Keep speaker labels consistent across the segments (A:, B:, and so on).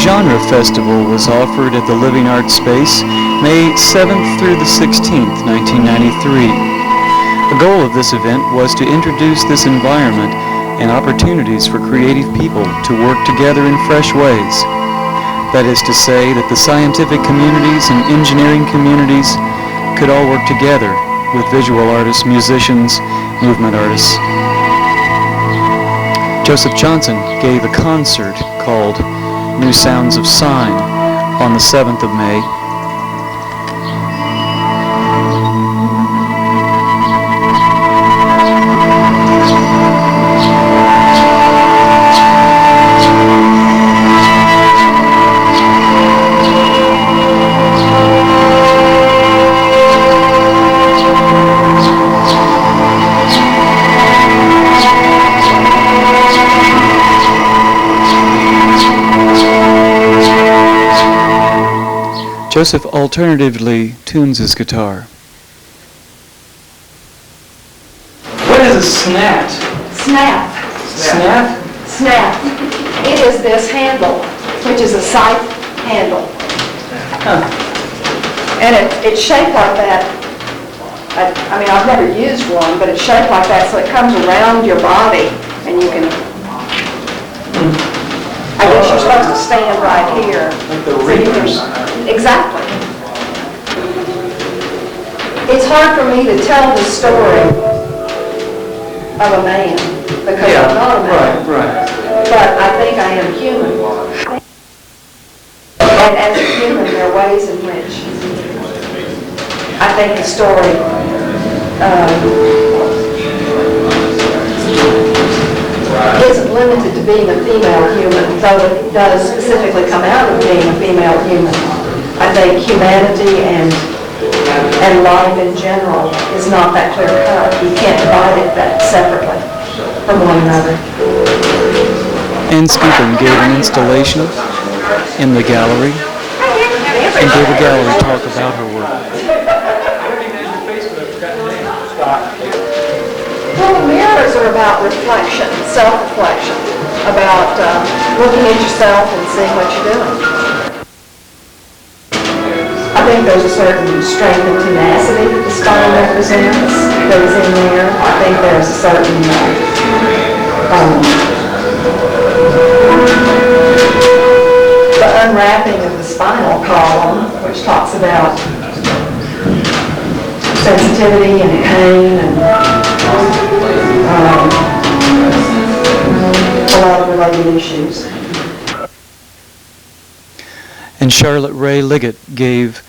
A: Genre Festival was offered at the Living Arts Space May 7th through the 16th, 1993. The goal of this event was to introduce this environment and opportunities for creative people to work together in fresh ways. That is to say that the scientific communities and engineering communities could all work together with visual artists, musicians, movement artists. Joseph Johnson gave a concert called New Sounds of Sign on the 7th of May. Joseph alternatively tunes his guitar. What is a snap?
B: Snap.
A: Snap?
B: Snap. It is this handle, which is a scythe handle.
A: Huh.
B: And it's shaped like that. I mean, I've never used one, but it's shaped like that, so it comes around your body, and you can... I guess you're supposed to stand right here.
A: Like the reapers.
B: Exactly. It's hard for me to tell the story of a man because I'm not a man.
A: Right.
B: But I think I am human. And as a human, there are ways in which I think the story isn't limited to being a female human, though it does specifically come out of being a female human. I think humanity and life in general is not that clear cut. You can't divide it that separately from one another.
A: Ann Skeeton gave an installation in the gallery and gave a gallery talk about her work.
B: Well, the mirrors are about reflection, self-reflection, about looking at yourself and seeing what you're doing. I think there's a certain strength and tenacity that the spine represents that is in there. I think there's a certain the unwrapping of the spinal column, which talks about sensitivity and pain and a lot of related issues.
A: And Charlotte Ray Liggett gave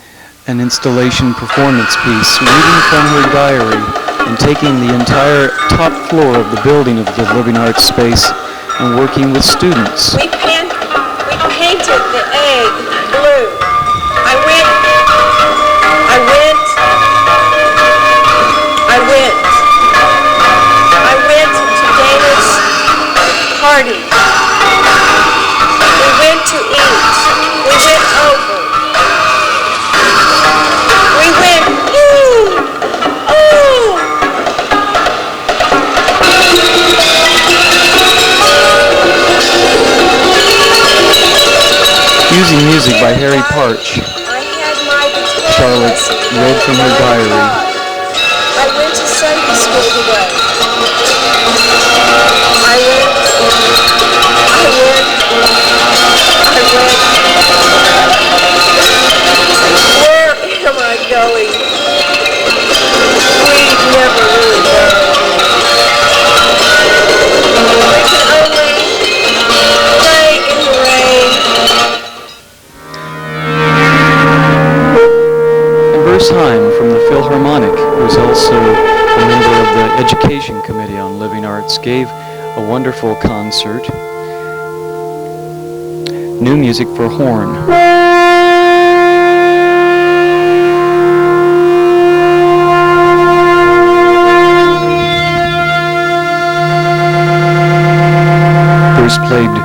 A: an installation performance piece, reading from her diary and taking the entire top floor of the building of the Living Arts Space and working with students.
C: We painted the egg blue. I went to Dana's party. We went to eat. We went over. We went, ooh, ooh.
A: Using music by Harry Parch, Charlotte read from her diary.
C: I went to Sunday school today. Where am I going? We've never really done it. We can only play in the rain.
A: And Bruce Heim from the Philharmonic, who is also a member of the Education Committee on Living Arts, gave a wonderful concert. New music for horn. Bruce played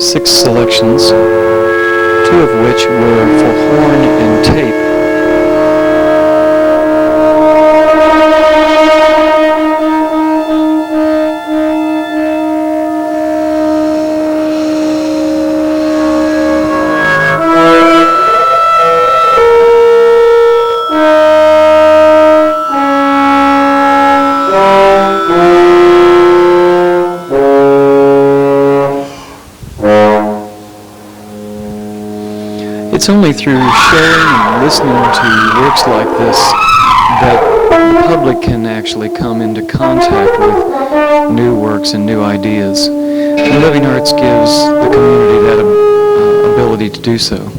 A: 6 selections, 2 of which were for horn and tape. It's only through sharing and listening to works like this that the public can actually come into contact with new works and new ideas. And Living Arts gives the community that ability to do so.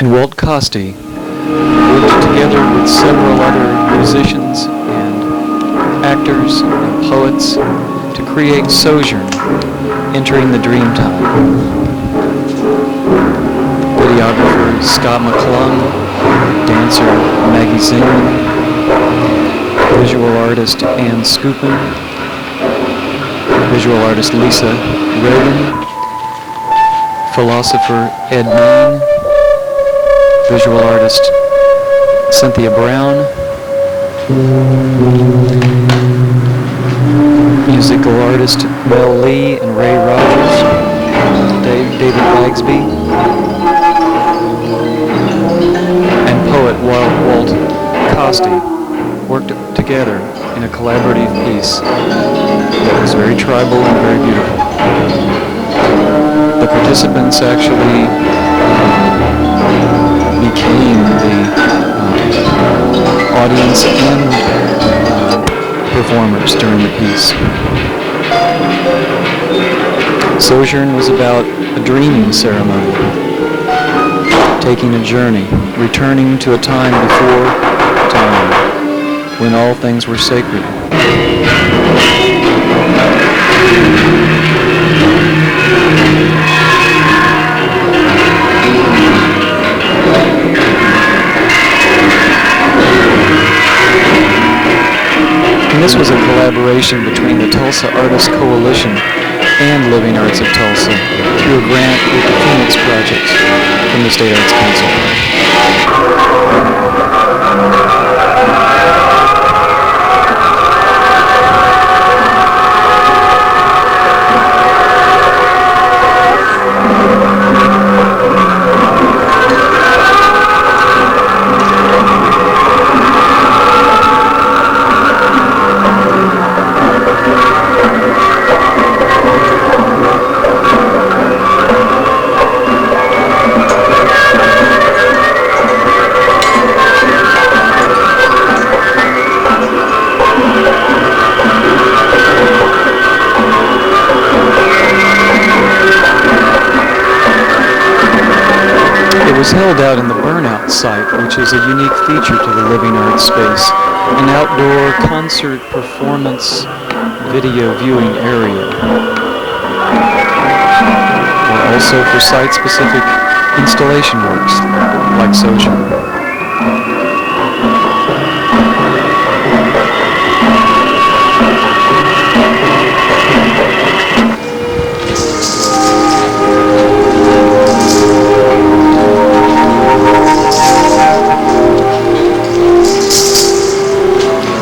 A: And Walt Costi worked together with several other musicians and actors and poets to create Sojourn, Entering the Dreamtime. Videographer Scott McClung, dancer Maggie Zinn, visual artist Ann Scoopin, visual artist Lisa Reagan, philosopher Ed Main, visual artist Cynthia Brown, musical artist Mel Lee and Ray Rogers, David Bagsby, and poet Walt Costi worked together in a collaborative piece that was very tribal and very beautiful. The participants actually became the audience and performers during the piece. Sojourn was about a dreaming ceremony, taking a journey, returning to a time before time, when all things were sacred. And this was a collaboration between the Tulsa Artists Coalition and Living Arts of Tulsa through a grant with the Phoenix Project from the State Arts Council. It was held out in the Burnout site, which is a unique feature to the Living Arts space, an outdoor concert performance video viewing area. Or also for site-specific installation works, like Sojourn.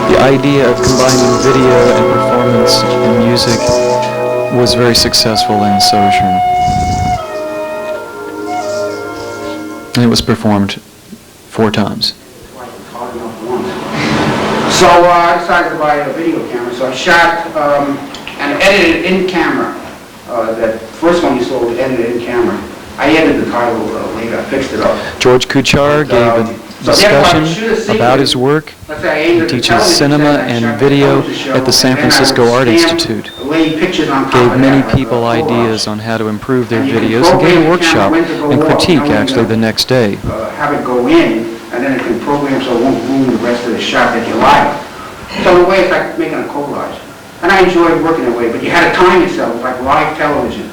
A: The idea of combining video and performance and music was very successful in Sojourn. And it was performed 4 times.
D: So I decided to buy a video camera, so I shot and edited in camera. That first one you saw was edited in camera. I edited the title later, I fixed it up.
A: George Kuchar gave a discussion about his work. He teaches cinema and video at the San Francisco Art Institute. Gave many people ideas on how to improve their videos and gave a workshop and critique actually the next day.
D: Have it go in, and then it can program so it won't ruin the rest of the shot that you like. So in a way it's like making a collage. And I enjoyed working that way, but you had to time yourself, like live television.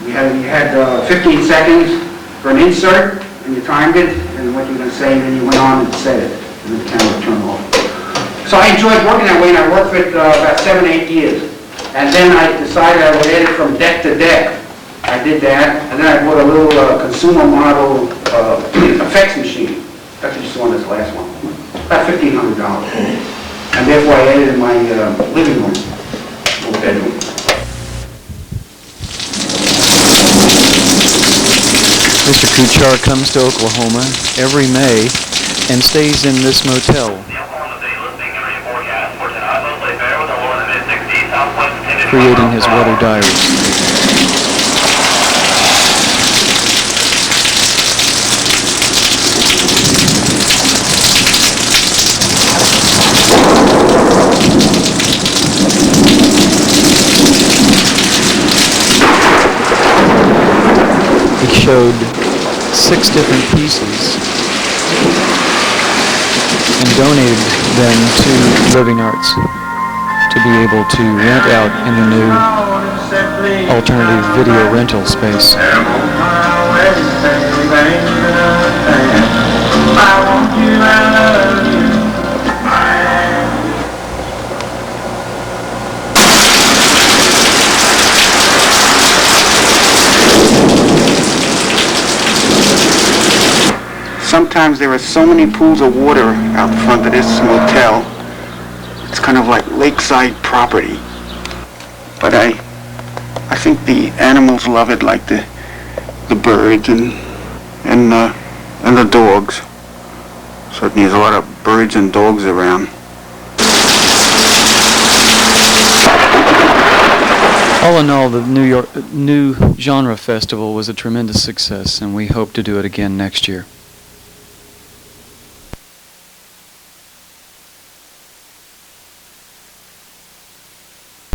D: You had 15 seconds for an insert, and you timed it, and what you were going to say, and then you went on and said it, and the camera turned off. So I enjoyed working that way, and I worked for it about 7, 8 years. And then I decided I would edit from deck to deck. I did that, and then I bought a little consumer model effects machine. That's what you saw in this last one. About $1,500. And therefore I edited my living room, or bedroom.
A: Mr. Kuchar comes to Oklahoma every May and stays in this motel, creating his weather diaries. He showed 6 different pieces and donated them to Living Arts to be able to rent out in the new alternative video rental space.
D: Sometimes there are so many pools of water out front of this motel. It's kind of like lakeside property. But I think the animals love it, like the birds and the dogs. Certainly there's a lot of birds and dogs around.
A: All in all, the New Genre Festival was a tremendous success, and we hope to do it again next year.